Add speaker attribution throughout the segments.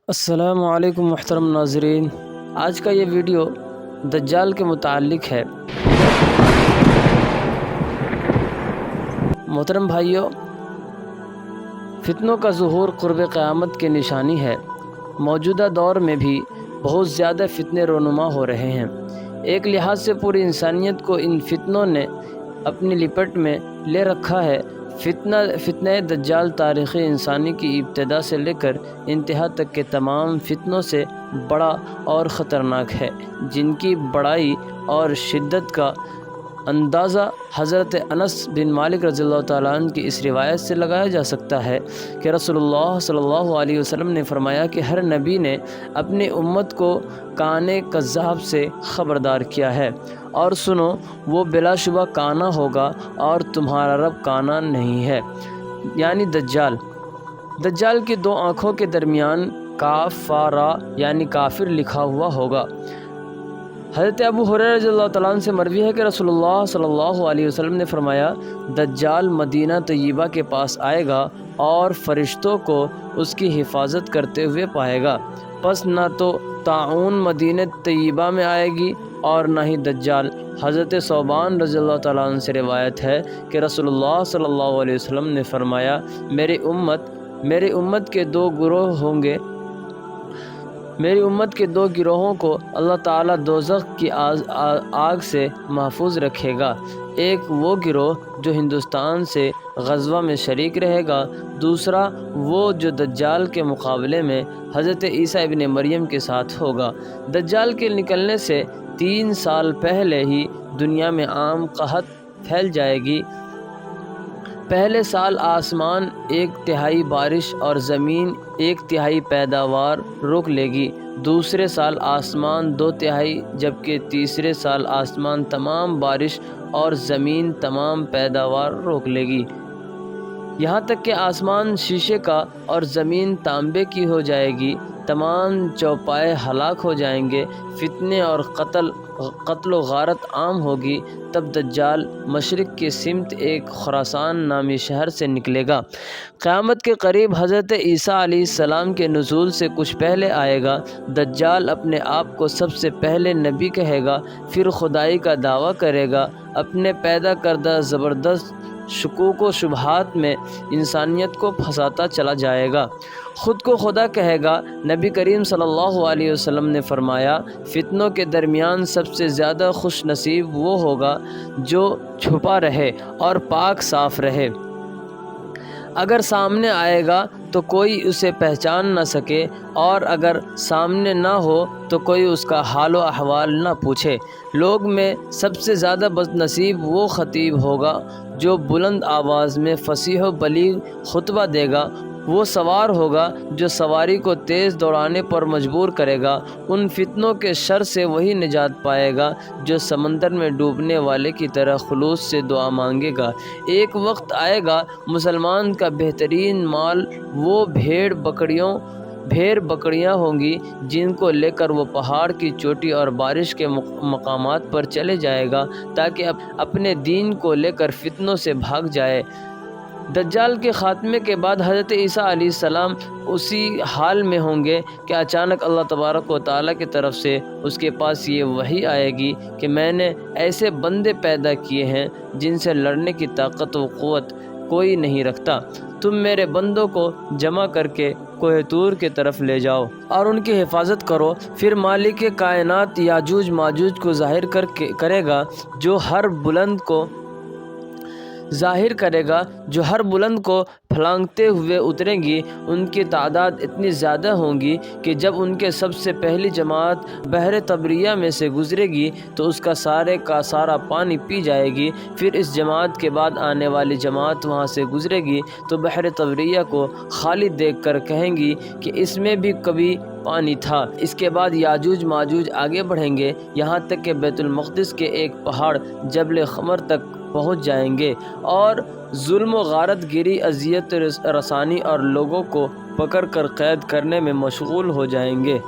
Speaker 1: السلام علیکم محترم ناظرین، آج کا یہ ویڈیو دجال کے متعلق ہے۔ محترم بھائیوں، فتنوں کا ظہور قرب قیامت کی نشانی ہے۔ موجودہ دور میں بھی بہت زیادہ فتنے رونما ہو رہے ہیں۔ ایک لحاظ سے پوری انسانیت کو ان فتنوں نے اپنی لپٹ میں لے رکھا ہے۔ فتنہ دجال تاریخی انسانی کی ابتدا سے لے کر انتہا تک کے تمام فتنوں سے بڑا اور خطرناک ہے، جن کی بڑائی اور شدت کا اندازہ حضرت انس بن مالک رضی اللہ تعالیٰ عنہ کی اس روایت سے لگایا جا سکتا ہے کہ رسول اللہ صلی اللہ علیہ وسلم نے فرمایا کہ ہر نبی نے اپنی امت کو کانے کذاب سے خبردار کیا ہے، اور سنو، وہ بلا شبہ کانا ہوگا اور تمہارا رب کانا نہیں ہے، یعنی دجال۔ دجال کی دو آنکھوں کے درمیان کاف فا را یعنی کافر لکھا ہوا ہوگا۔ حضرت ابو ہریرہ رضی اللہ تعالیٰ عنہ سے مروی ہے کہ رسول اللہ صلی اللہ علیہ وسلم نے فرمایا، دجال مدینہ طیبہ کے پاس آئے گا اور فرشتوں کو اس کی حفاظت کرتے ہوئے پائے گا، پس نہ تو طاعون مدینہ طیبہ میں آئے گی اور نہ ہی دجال۔ حضرت ثوبان رضی اللہ تعالیٰ عنہ سے روایت ہے کہ رسول اللہ صلی اللہ علیہ وسلم نے فرمایا، میری امت کے دو گروہ ہوں گے، میری امت کے دو گروہوں کو اللہ تعالیٰ دوزخ کی آگ سے محفوظ رکھے گا۔ ایک وہ گروہ جو ہندوستان سے غزوہ میں شریک رہے گا، دوسرا وہ جو دجال کے مقابلے میں حضرت عیسیٰ ابن مریم کے ساتھ ہوگا۔ دجال کے نکلنے سے 3 سال پہلے ہی دنیا میں عام قحط پھیل جائے گی۔ پہلے سال آسمان 1/3 بارش اور زمین 1/3 پیداوار روک لے گی، دوسرے سال آسمان 2/3، جبکہ تیسرے سال آسمان تمام بارش اور زمین تمام پیداوار روک لے گی، یہاں تک کہ آسمان شیشے کا اور زمین تانبے کی ہو جائے گی۔ تمام چوپائے ہلاک ہو جائیں گے، فتنے اور قتل و غارت عام ہوگی۔ تب دجال مشرق کی سمت ایک خراسان نامی شہر سے نکلے گا۔ قیامت کے قریب حضرت عیسیٰ علیہ السلام کے نزول سے کچھ پہلے آئے گا۔ دجال اپنے آپ کو سب سے پہلے نبی کہے گا، پھر خدائی کا دعویٰ کرے گا، اپنے پیدا کردہ زبردست شکوک و شبہات میں انسانیت کو پھنساتا چلا جائے گا، خود کو خدا کہے گا۔ نبی کریم صلی اللہ علیہ وسلم نے فرمایا، فتنوں کے درمیان سب سے زیادہ خوش نصیب وہ ہوگا جو چھپا رہے اور پاک صاف رہے۔ اگر سامنے آئے گا تو کوئی اسے پہچان نہ سکے، اور اگر سامنے نہ ہو تو کوئی اس کا حال و احوال نہ پوچھے۔ لوگ میں سب سے زیادہ بد نصیب وہ خطیب ہوگا جو بلند آواز میں فصیح و بلیغ خطبہ دے گا۔ وہ سوار ہوگا جو سواری کو تیز دوڑانے پر مجبور کرے گا۔ ان فتنوں کے شر سے وہی نجات پائے گا جو سمندر میں ڈوبنے والے کی طرح خلوص سے دعا مانگے گا۔ ایک وقت آئے گا مسلمان کا بہترین مال وہ بھیڑ بکریاں ہوں گی، جن کو لے کر وہ پہاڑ کی چوٹی اور بارش کے مقامات پر چلے جائے گا تاکہ اپنے دین کو لے کر فتنوں سے بھاگ جائے۔ دجال کے خاتمے کے بعد حضرت عیسیٰ علیہ السلام اسی حال میں ہوں گے کہ اچانک اللہ تبارک و تعالیٰ کی طرف سے اس کے پاس یہ وحی آئے گی کہ میں نے ایسے بندے پیدا کیے ہیں جن سے لڑنے کی طاقت و قوت کوئی نہیں رکھتا، تم میرے بندوں کو جمع کر کے کوہ طور کی طرف لے جاؤ اور ان کی حفاظت کرو۔ پھر مالک کائنات یاجوج ماجوج کو ظاہر کرے گا جو ہر بلند کو پھلانگتے ہوئے اتریں گی۔ ان کی تعداد اتنی زیادہ ہوں گی کہ جب ان کے سب سے پہلی جماعت بحر طبریہ میں سے گزرے گی تو اس کا سارے کا سارا پانی پی جائے گی۔ پھر اس جماعت کے بعد آنے والی جماعت وہاں سے گزرے گی تو بحر طبریہ کو خالی دیکھ کر کہیں گی کہ اس میں بھی کبھی پانی تھا۔ اس کے بعد یاجوج ماجوج آگے بڑھیں گے، یہاں تک کہ بیت المقدس کے ایک پہاڑ جبل خمر تک پہنچ جائیں گے اور ظلم و غارت گری، اذیت رسانی اور لوگوں کو پکڑ کر قید کرنے میں مشغول ہو جائیں گے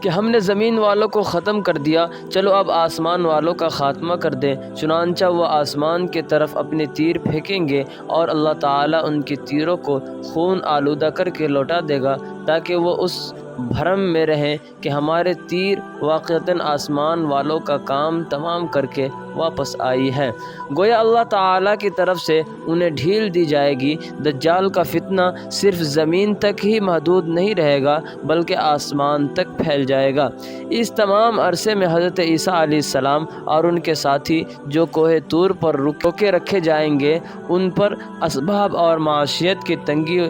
Speaker 1: کہ ہم نے زمین والوں کو ختم کر دیا، چلو اب آسمان والوں کا خاتمہ کر دیں۔ چنانچہ وہ آسمان کی طرف اپنے تیر پھینکیں گے اور اللہ تعالیٰ ان کے تیروں کو خون آلودہ کر کے لوٹا دے گا تاکہ وہ اس بھرم میں رہیں کہ ہمارے تیر واقعتاً آسمان والوں کا کام تمام کر کے واپس آئی ہے۔ گویا اللہ تعالیٰ کی طرف سے انہیں ڈھیل دی جائے گی۔ دجال کا فتنہ صرف زمین تک ہی محدود نہیں رہے گا بلکہ آسمان تک پھیل جائے گا۔ اس تمام عرصے میں حضرت عیسیٰ علیہ السلام اور ان کے ساتھی جو کوہ طور پر روکے رکھے جائیں گے، ان پر اسباب اور معیشت کی تنگی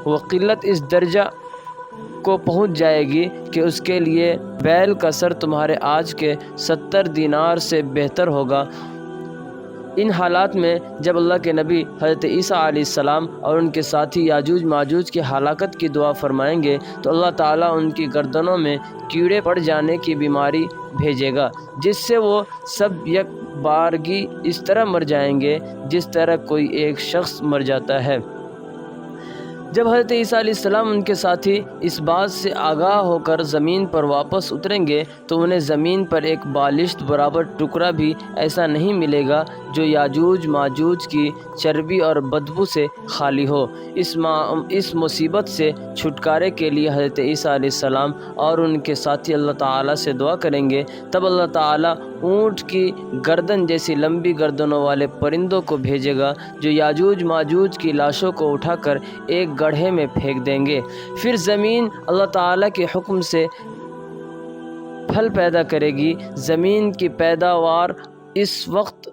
Speaker 1: و قلت اس درجہ کو پہنچ جائے گی کہ اس کے لیے بیل کا سر تمہارے آج کے 70 دینار سے بہتر ہوگا۔ ان حالات میں جب اللہ کے نبی حضرت عیسیٰ علیہ السلام اور ان کے ساتھی یاجوج ماجوج کی ہلاکت کی دعا فرمائیں گے تو اللہ تعالیٰ ان کی گردنوں میں کیڑے پڑ جانے کی بیماری بھیجے گا، جس سے وہ سب یک بارگی اس طرح مر جائیں گے جس طرح کوئی ایک شخص مر جاتا ہے۔ جب حضرت عیسیٰ علیہ السلام ان کے ساتھی اس بات سے آگاہ ہو کر زمین پر واپس اتریں گے تو انہیں زمین پر ایک بالشت برابر ٹکڑا بھی ایسا نہیں ملے گا جو یاجوج ماجوج کی چربی اور بدبو سے خالی ہو۔ اس مصیبت سے چھٹکارے کے لیے حضرت عیسیٰ علیہ السلام اور ان کے ساتھی اللہ تعالیٰ سے دعا کریں گے، تب اللہ تعالیٰ اونٹ کی گردن جیسی لمبی گردنوں والے پرندوں کو بھیجے گا جو یاجوج ماجوج کی لاشوں کو اٹھا کر ایک گڑھے میں پھینک دیں گے۔ پھر زمین اللہ تعالیٰ کے حکم سے پھل پیدا کرے گی۔ زمین کی پیداوار اس وقت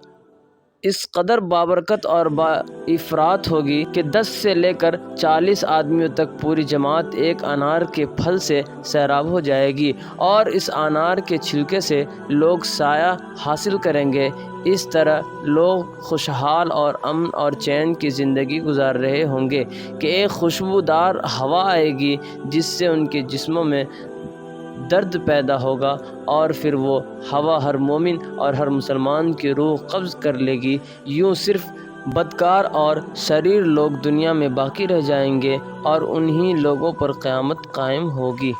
Speaker 1: اس قدر بابرکت اور با افراط ہوگی کہ 10 سے لے کر 40 آدمیوں تک پوری جماعت ایک انار کے پھل سے سیراب ہو جائے گی، اور اس انار کے چھلکے سے لوگ سایہ حاصل کریں گے۔ اس طرح لوگ خوشحال اور امن اور چین کی زندگی گزار رہے ہوں گے کہ ایک خوشبودار ہوا آئے گی جس سے ان کے جسموں میں درد پیدا ہوگا، اور پھر وہ ہوا ہر مومن اور ہر مسلمان کی روح قبض کر لے گی۔ یوں صرف بدکار اور شریر لوگ دنیا میں باقی رہ جائیں گے اور انہی لوگوں پر قیامت قائم ہوگی۔